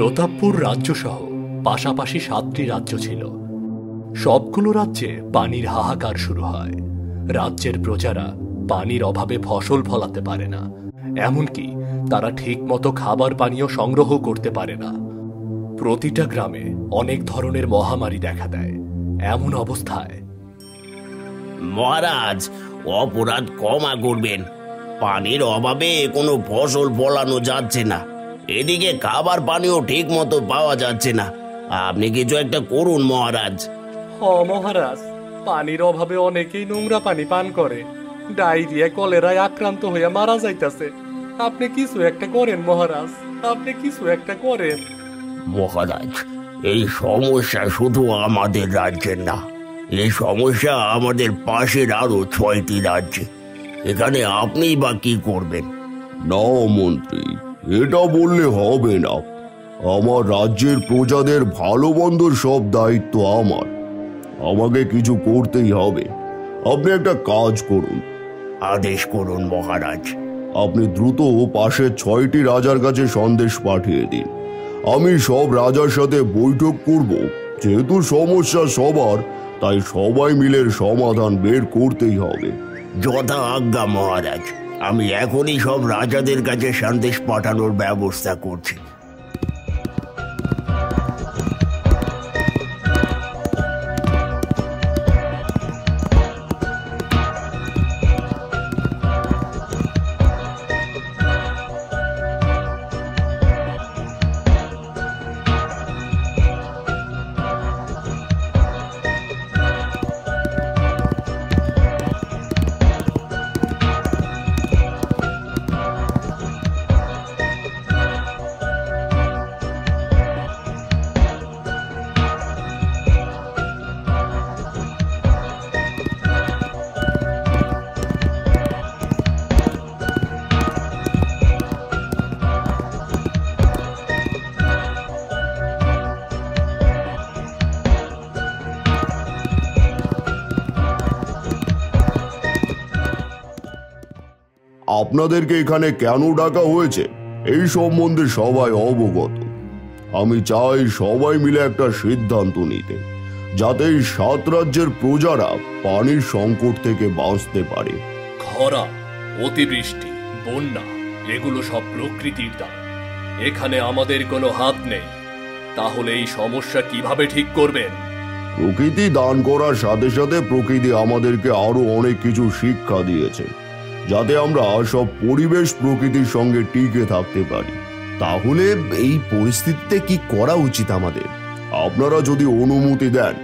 প্রতাপপুর রাজ্যসহ পাশাপাশি 7টি রাজ্য ছিল। সবগুলো রাজ্যে পানির হাহাকার শুরু হয়। রাজ্যের প্রজারা পানির অভাবে ফসল ফলাতে পারে না, এমনকি তারা ঠিকমতো খাবার পানীয় সংগ্রহ করতে পারে না। প্রতিটা গ্রামে অনেক ধরনের মহামারী দেখা দেয়। এমন অবস্থায় মহারাজ, অপরাধ ক্ষমা করবেন, পানির অভাবে কোনো ফসল ফলানো যাচ্ছে না, এদিকে খাবার পানিও ঠিক মতো পাওয়া যাচ্ছে না। আপনি কিছু একটা করুন মহারাজ। মহারাজ, পানির অভাবে অনেকেই নোংরা পানি পান করে, ডায়রিয়া কলেরায় আক্রান্ত হয়ে মারা যাইতেছে। আপনি কিছু একটা করেন মহারাজ, আপনি কিছু একটা করেন। মহারাজ, এই সমস্যা শুধু আমাদের রাজ্যের না, এই সমস্যা আমাদের পাশের আরো 6টি রাজ্যে। এখানে আপনিই বা কি করবেন? না মন্ত্রী, এটা বললে হবে না। আমার রাজ্যের প্রজাদের ভালো মন্দর সব দায়িত্ব আমার। আমাকে কিছু করতেই হবে। আপনি একটা কাজ করুন। আদেশ করুন মহারাজ। আপনি দ্রুত পাশের 6টি রাজার কাছে সন্দেশ পাঠিয়ে দিন। আমি সব রাজার সাথে বৈঠক করব। যেহেতু সমস্যা সবার, তাই সবাই মিলে সমাধান বের করতেই হবে। যথা আজ্ঞা মহারাজ, আমি এখনই সব রাজাদের কাছে সন্দেশ পাঠানোর ব্যবস্থা করছি। আপনাদেরকে এখানে কেন ডাকা হয়েছে এই সম্বন্ধে সবাই অবগত। আমি চাই সবাই মিলে একটা সিদ্ধান্ত নিতে, যাতে এই 7 রাজ্যের প্রজারা পানির সংকট থেকে বাঁচতে পারে। খরা, অতিবৃষ্টি, বন্যা এগুলো সব প্রকৃতির দান। এখানে আমাদের কোনো হাত নেই। তাহলে এই সমস্যা কিভাবে ঠিক করবেন? প্রকৃতি দান করার সাথে সাথে প্রকৃতি আমাদেরকে আরো অনেক কিছু শিক্ষা দিয়েছে, যাতে আমরা সব পরিবেশ প্রকৃতির সঙ্গে টিকে থাকতে পারি। তাহলে এই পরিস্থিতিতে কি করা উচিত আমাদের? আপনারা যদি অনুমতি দেন,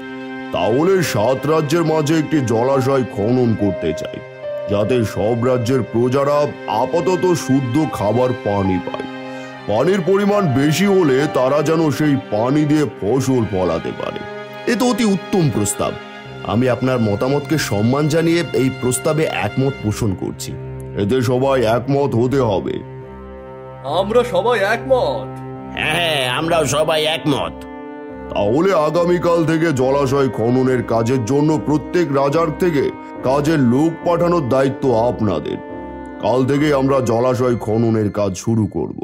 তাহলে 7 রাজ্যের মাঝে একটি জলাশয় খনন করতে চাই, যাতে সব রাজ্যের প্রজারা আপাতত শুদ্ধ খাবার পানি পায়। পানির পরিমাণ বেশি হলে তারা যেন সেই পানি দিয়ে ফসল ফলাতে পারে। এ তো অতি উত্তম প্রস্তাব। আমি আপনার মতামতকে সম্মান জানিয়ে এই প্রস্তাবে একমত পোষণ করছি। এতে সবাই একমত হতে হবে। আমরা সবাই একমত। হ্যাঁ, আমরাও সবাই একমত। তাহলে আগামীকাল থেকে জলাশয় খননের কাজের জন্য প্রত্যেক রাজার থেকে কাজের লোক পাঠানোর দায়িত্ব আপনাদের। কাল থেকে আমরা জলাশয় খননের কাজ শুরু করব।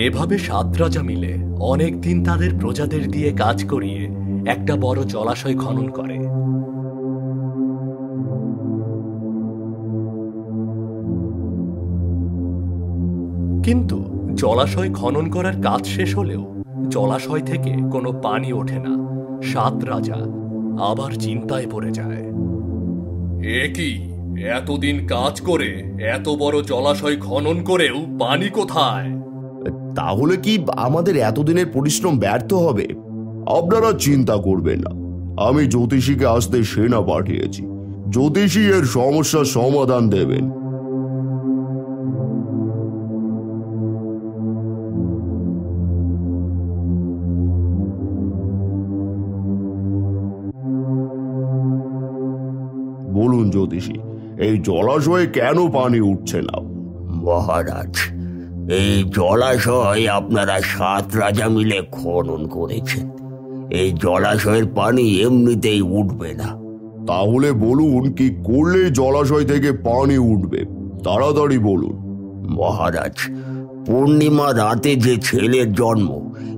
এভাবে 7 রাজা মিলে অনেক দিন তাদের প্রজাদের দিয়ে কাজ করিয়ে একটা বড় জলাশয় খনন করে। কিন্তু জলাশয় খনন করার কাজ শেষ হলেও জলাশয় থেকে কোনো পানি ওঠে না। 7 রাজা আবার চিন্তায় পড়ে যায়। এ কি, এতদিন কাজ করে এত বড় জলাশয় খনন করেও পানি কোথায়? তাহলে কি আমাদের এতদিনের পরিশ্রম ব্যর্থ হবে? আপনারা চিন্তা করবেন না, আমি জ্যোতিষীকে আসতে সেনা পাঠিয়েছি। জ্যোতিষী এর সমস্যার সমাধান দেবেন। বলুন জ্যোতিষী, এই জলাশয়ে কেন পানি উঠছে না? মহারাজ, এই জলাশয় আপনারা 7 রাজা মিলে খনন করেছেন। এই জলাশয়ের পানি এমনিতেই উঠবে না। তাহলে বলুন কি করলে জলাশয় থেকে পানি উঠবে? তাড়াতাড়ি বলুন। মহারাজ, পূর্ণিমা রাতে যে ছেলের জন্ম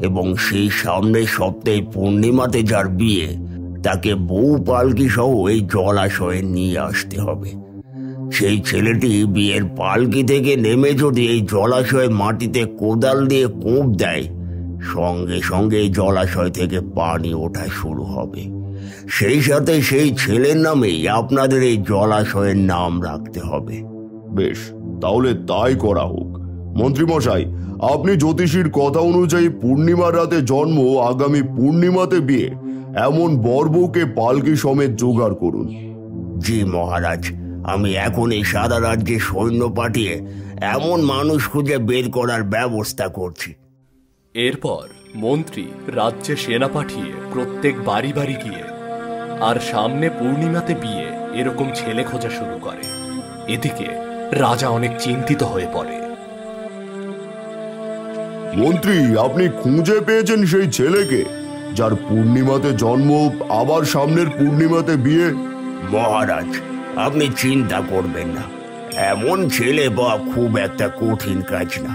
এবং সেই সামনের সপ্তাহে পূর্ণিমাতে যার বিয়ে, তাকে বউ পালকি সহ এই জলাশয়ে নিয়ে আসতে হবে। সেই ছেলেটি বিয়ের পালকি থেকে নেমে যদি এই জলাশয়ের মাটিতে কোদাল দিয়ে কোপ দেয়, সঙ্গে সঙ্গে এই জলাশয় থেকে পানি ওঠা শুরু হবে। সেই সাথে সেই ছেলের নামেই আপনাদের এই জলাশয়ের নাম রাখতে হবে। বেশ, তাহলে তাই করা হোক। মন্ত্রীমশাই, আপনি জ্যোতিষীর কথা অনুযায়ী পূর্ণিমার রাতে জন্ম, আগামী পূর্ণিমাতে বিয়ে, এমন বরবউকে পালকি সমেত জোগাড় করুন। জি মহারাজ, আমি এখনই সারা রাজ্যে সৈন্য পাঠিয়ে এমন মানুষ খুঁজে বের করার ব্যবস্থা করছি। এরপর মন্ত্রী রাজ্যে সেনা পাঠিয়ে প্রত্যেক বাড়ি বাড়ি গিয়ে আর সামনে পূর্ণিমাতে বিয়ে এরকম ছেলে খোঁজা শুরু করে। এদিকে রাজা অনেক চিন্তিত হয়ে পড়ে। মন্ত্রী, আপনি খুঁজে পেয়েছেন সেই ছেলেকে যার পূর্ণিমাতে জন্ম, আবার সামনের পূর্ণিমাতে বিয়ে? মহারাজ, আপনি চিন্তা করবেন না, এমন ছেলে বা খুব একটা কঠিন কাজ না।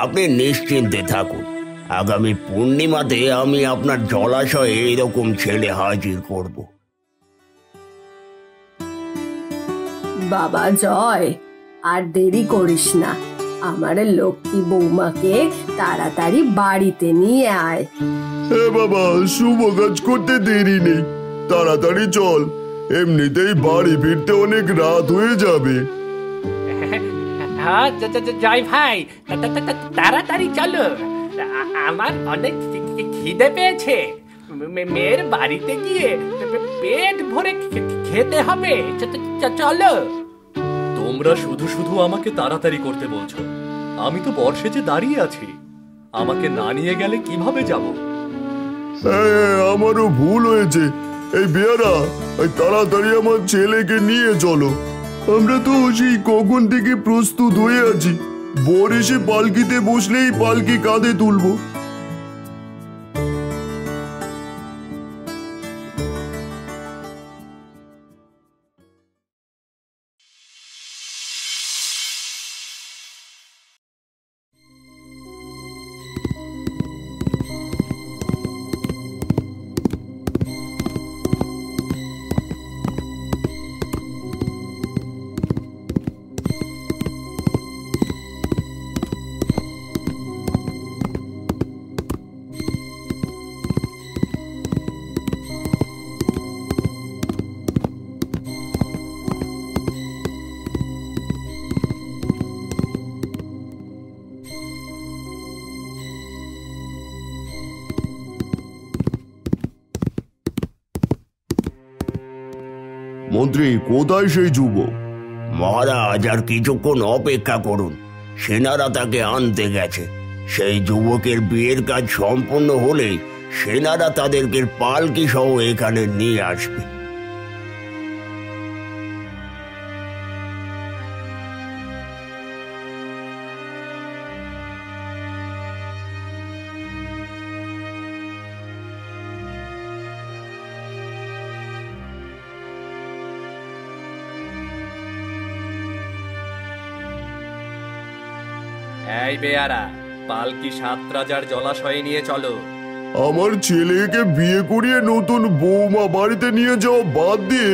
আপনি নিশ্চিন্তে থাকুন, আগামী পূর্ণিমাতে আমি আপনার জলাশয়ে এরকম ছেলে হাজির করব। বাবা জয়, আর দেরি করিস না, আমার লক্ষ্মী বৌমাকে তাড়াতাড়ি বাড়িতে নিয়ে আয়। হে বাবা, শুভ কাজ করতে দেরি নেই, তাড়াতাড়ি চল, এমনিতেই বাড়ি ফিরতে অনেক রাত হয়ে যাবে। হ্যাঁ জয় ভাই, তাড়াতাড়ি চলো, আমার অনেক খিদে পেয়েছে। মেয়ের বাড়িতে গিয়ে পেট ভরে খেতে হবে, চলো। তোমরা শুধু শুধু আমাকে তাড়াতাড়ি করতে বলছো, আমি তো বর্ষে যে দাঁড়িয়ে আছি, আমাকে না নিয়ে গেলে কিভাবে যাব? হ্যাঁ, আমারও ভুল হয়েছে। এই বেয়ারা, তাড়াতাড়ি আমার ছেলেকে নিয়ে চলো, আমরা তো সেই কখন থেকে প্রস্তুত হয়ে আছি। বর এসে পালকিতে বসলেই পালকি কাঁধে তুলবো। মন্ত্রী, কোথায় সেই যুবক? মহারাজ, আর কিছুক্ষণ অপেক্ষা করুন, সেনারা তাকে আনতে গেছে। সেই যুবকের বিয়ের কাজ সম্পূর্ণ হলেই সেনারা তাদেরকে পালকি সহ এখানে নিয়ে আসবে। এই বেয়ারা, পালকি সাতরাজার জলাশয়ে নিয়ে চলো। আমার ছেলেকে বিয়ে করিয়ে নতুন বৌমা বাড়িতে নিয়ে যাওয়া বাদ দিয়ে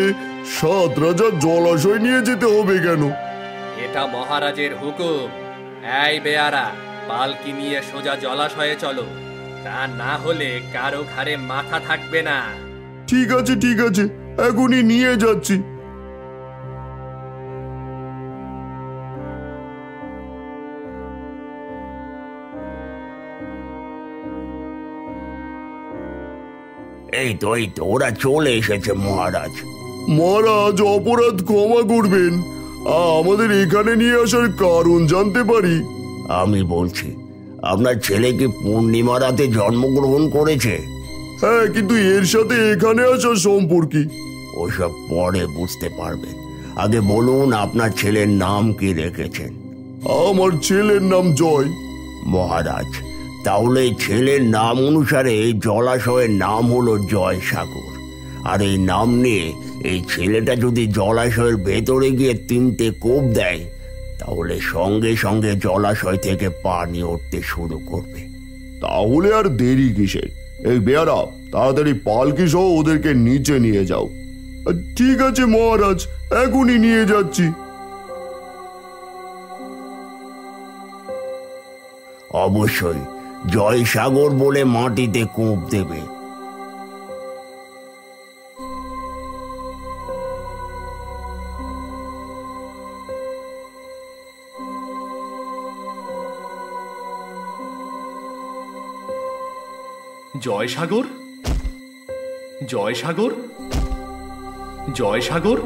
সাতরাজার জলাশয় নিয়ে যেতে হবে কেন? এটা মহারাজের হুকুম। এই বেয়ারা, পালকি নিয়ে সোজা জলাশয়ে চলো, তা না হলে কারো ঘাড়ে মাথা থাকবে না। ঠিক আছে, ঠিক আছে, এখনই নিয়ে যাচ্ছি। এই তো ওরা চলে এসেছে মহারাজ। মহারাজ, অপরাধ ক্ষমা করবেন, আমাদের এখানে নিয়ে আসার কারণ জানতে পারি? আমি বলছি, আপনার ছেলে কি পূর্ণিমা রাতে জন্মগ্রহণ করেছে? হ্যাঁ, কিন্তু এর সাথে এখানে আসার সম্পর্ক কি? ওসব পরে বুঝতে পারবেন, আগে বলুন আপনার ছেলের নাম কি রেখেছেন? আমার ছেলের নাম জয়। মহারাজ, তাহলে ছেলের নাম অনুসারে এই জলাশয়ের নাম হলো জয় সাগর। আর এই নাম নিয়ে এই ছেলেটা যদি জলাশয়ের ভেতরে গিয়ে 3টে কোপ দেয়, তাহলে সঙ্গে সঙ্গে জলাশয় থেকে পানি উঠতে শুরু করবে। তাহলে আর দেরি কিসের? এই বেয়ারা, তাড়াতাড়ি পালকি সহ ওদেরকে নিচে নিয়ে যাও। ঠিক আছে মহারাজ, এখনই নিয়ে যাচ্ছি। অবশ্যই জয় সাগর বলে মাটিতে কূপ দেবে। জয় সাগর, জয় সাগর, জয় সাগর।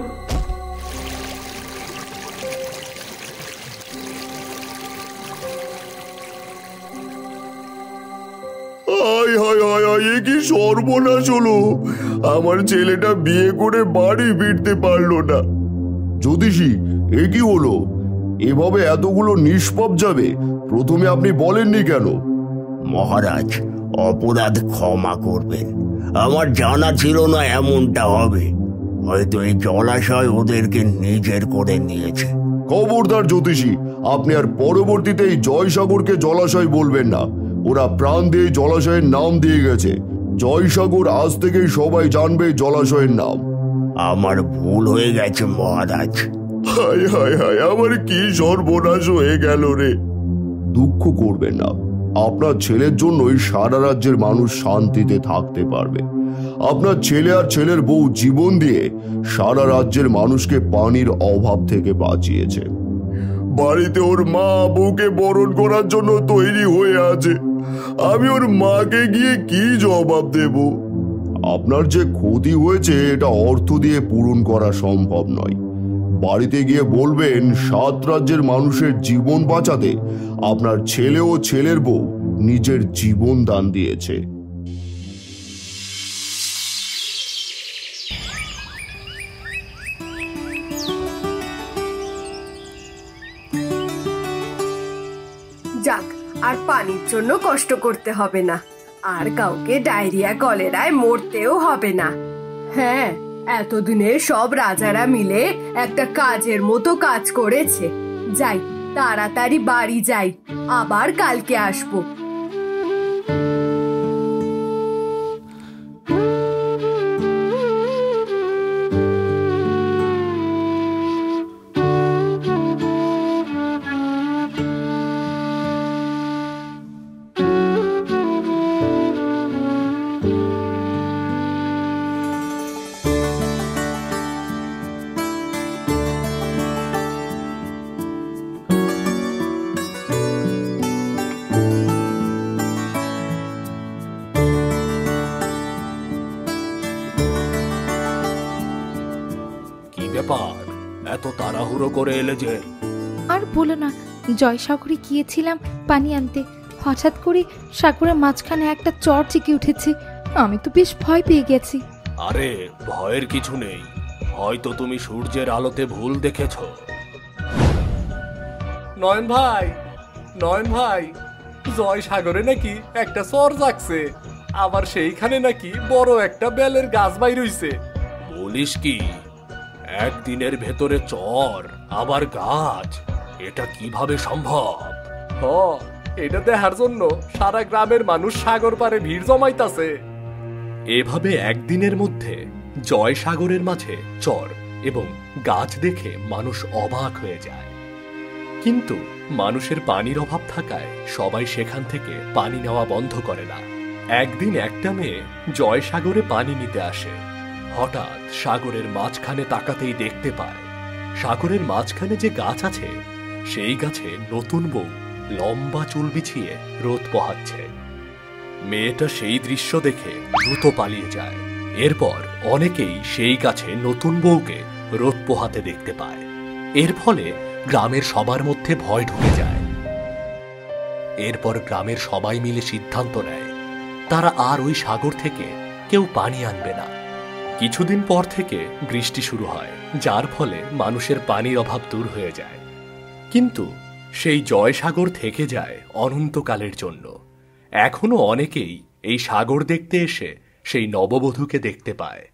হায় হায় হায় হায়, এ কি সর্বনাশ হলো! আমার ছেলেটা বিয়ে করে বাড়ি ফিরতে পারলো না। জ্যোতিষী, এ কি হলো? এভাবে এতগুলো নিষ্পাপ যাবে, প্রথমে আপনি বলেননি কেন? মহারাজ, অপরাধ ক্ষমা করবেন, আমার জানা ছিল না এমনটা হবে। হয়তো এই জলাশয় ওদেরকে নিজের করে নিয়েছে। খবরদার জ্যোতিষী, আপনি আর পরবর্তীতে এই জয়সাগরকে জলাশয় বলবেন না। ওরা প্রাণ দিয়ে জলাশয়ের নাম দিয়ে গেছে। জয়সাগর আজ থেকেই সবাই জানবে জলাশয়ের নাম। আমার ভুল হয়ে গেছে মহারাজ। হায় হায় হায়, আমার কি সর্বনাশ হয়ে গেল রে! দুঃখ করবেন না, আপনার ছেলের জন্যই সারা রাজ্যের মানুষ শান্তিতে থাকতে পারবে। আপনার ছেলে আর ছেলের বউ জীবন দিয়ে সারা রাজ্যের মানুষকে পানির অভাব থেকে বাঁচিয়েছে। বাড়িতে ওর মা বউকে বরণ করার জন্য তৈরি হয়ে আছে। আমি ওর মাকে গিয়ে কি জবাব দেব? আপনার যে ক্ষতি হয়েছে এটা অর্থ দিয়ে পূরণ করা সম্ভব নয়। বাড়িতে গিয়ে বলবেন 7 রাজ্যের মানুষের জীবন বাঁচাতে আপনার ছেলে ও ছেলের বউ নিজের জীবন দান দিয়েছে। যাক, আর পানির জন্য কষ্ট করতে হবে না, আর কাউকে ডায়রিয়া কলেরায় মরতেও হবে না। হ্যাঁ, এতদিনে সব রাজারা মিলে একটা কাজের মতো কাজ করেছে। যাই, তাড়াতাড়ি বাড়ি যাই, আবার কালকে আসবো। ব্যাপার, এত তাড়াহুড়ো করে এলে যে? আর বলো না, জয়সাগরে গিয়েছিলাম পানি আনতে, হঠাৎ করে সাগরের মাঝখানে একটা চর জেগে উঠেছে। আমি তো বেশ ভয় পেয়ে গেছি। আরে ভয়ের কিছু নেই, হয়তো তুমি সূর্যের আলোতে ভুল দেখেছ। নয়ন ভাই, নয়ন ভাই, জয়সাগরে নাকি একটা চর জাগছে, আবার সেইখানে নাকি বড় একটা বেলের গাছ বাইর হইছে। বলিস কি? একদিনের ভেতরে চর আবার গাছ, এটা কিভাবে সম্ভব? এটা দেখার জন্য সারা গ্রামের মানুষ সাগর পারে ভিড় জমাইতাছে। এভাবে একদিনের মধ্যে জয়সাগরের মাঝে চর এবং গাছ দেখে মানুষ অবাক হয়ে যায়। কিন্তু মানুষের পানির অভাব থাকায় সবাই সেখান থেকে পানি নেওয়া বন্ধ করে না। একদিন একটা মেয়ে জয়সাগরে পানি নিতে আসে। হঠাৎ সাগরের মাঝখানে তাকাতেই দেখতে পায় সাগরের মাঝখানে যে গাছ আছে সেই গাছে নতুন বউ লম্বা চুল বিছিয়ে রোদ পোহাচ্ছে। মেয়েটা সেই দৃশ্য দেখে দ্রুত পালিয়ে যায়। এরপর অনেকেই সেই গাছে নতুন বউকে রোদ পোহাতে দেখতে পায়। এর ফলে গ্রামের সবার মধ্যে ভয় ঢুকে যায়। এরপর গ্রামের সবাই মিলে সিদ্ধান্ত নেয় তারা আর ওই সাগর থেকে কেউ পানি আনবে না। কিছুদিন পর থেকে বৃষ্টি শুরু হয়, যার ফলে মানুষের পানির অভাব দূর হয়ে যায়। কিন্তু সেই জয়সাগর থেকে যায় অনন্তকালের জন্য। এখনো অনেকেই এই সাগর দেখতে এসে সেই নববধূকে দেখতে পায়।